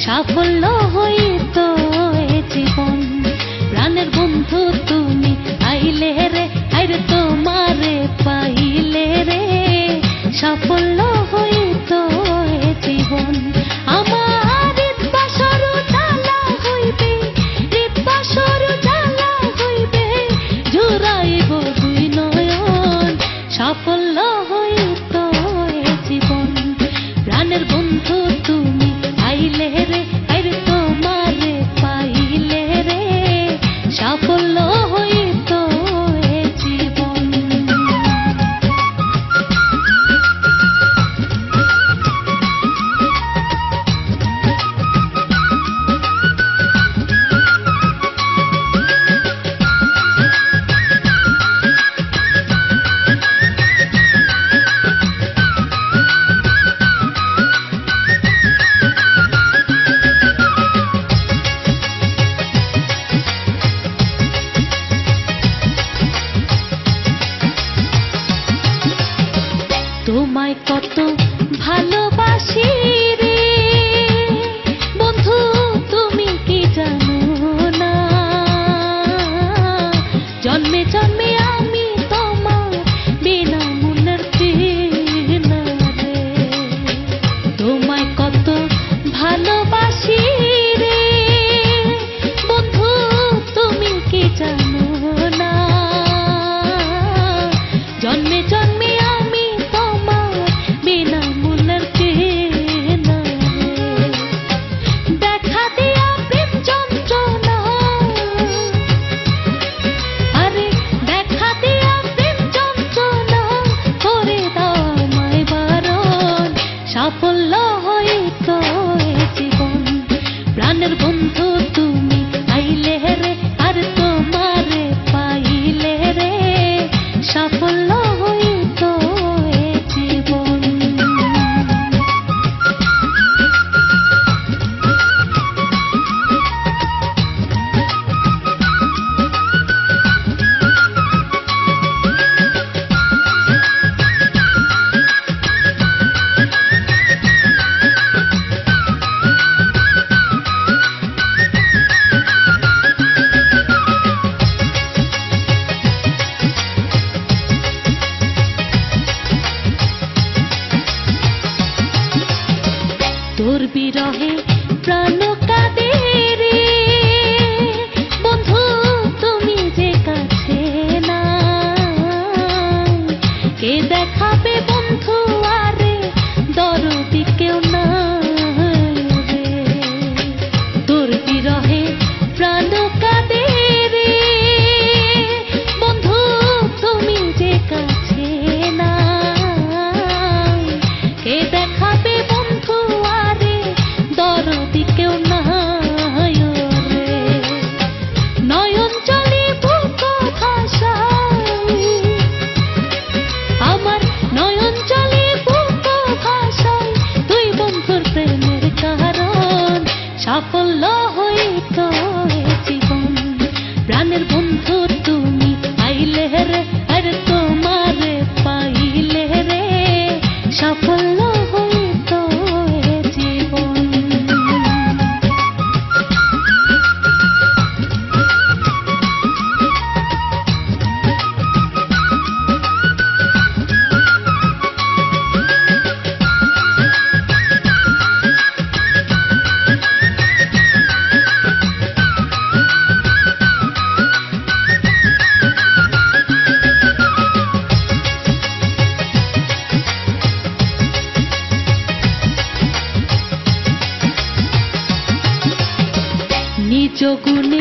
সাফল্য হইতো এ জীবন, প্রাণের বন্ধু তুমি আইলে রে, আইরে তোমারে পাইলে রে, সাফল্য হইতো এ জীবন। আমার হৃদবাসর জ্বালা হইবে, হৃদবাসর জ্বালা হইবে, জুড়াইব দুই নয়ন, সাফল্য হইতো এ জীবন, প্রাণের বন্ধু তুমি আইলে রে, আইরে তোমারে পাইলে রে, সাফল্য হইতো এ জীবন। তোমায় কত ভালোবাসি রে বন্ধু, তুমি কি জানো না, জন্মে জন্মে আমি তোমার বিনা মনের চিনা রে। তোমায় কত ভালোবাসি রে বন্ধু, তুমি কি জানো না, জন্মে জন্মে আমি বিনা মনের চেনা রে। দেখা দিয়া প্রেম যন্ত্রণা, আরে দেখা দিয়া প্রেম যন্ত্রণা, করে দাও আমায় বারণ, সাফল্য হইতো এ জীবন, প্রাণের বন্ধু তুমি আইলে রে, আর তোমারে পাইলে রে, সাফল্য হইতো এ জীবন। তোর বিরহে প্রাণ কাঁদে রে বন্ধু, তুমি যে কাছে না, কে দেখাবে বন্ধু আরে দরদি কেউ না রে। তোর বিরহে প্রাণ কাঁদে রে বন্ধু, তুমি যে কাছে না, কে দেখাবে বন্ধু আরে দরদি কেউ না রে। নয়ন চলে বুক ভাষায়, আমার নয়ন চলে বুক ভাষায়, তুই বন্ধুর প্রেমের কারণ, সাফল্য হইতো এ জীবন, প্রাণের বন্ধু তুমি আইলে রে, আর তোমারে পাইলে রে, সাফল্য হইতো এ জীবন। নিজ গুণ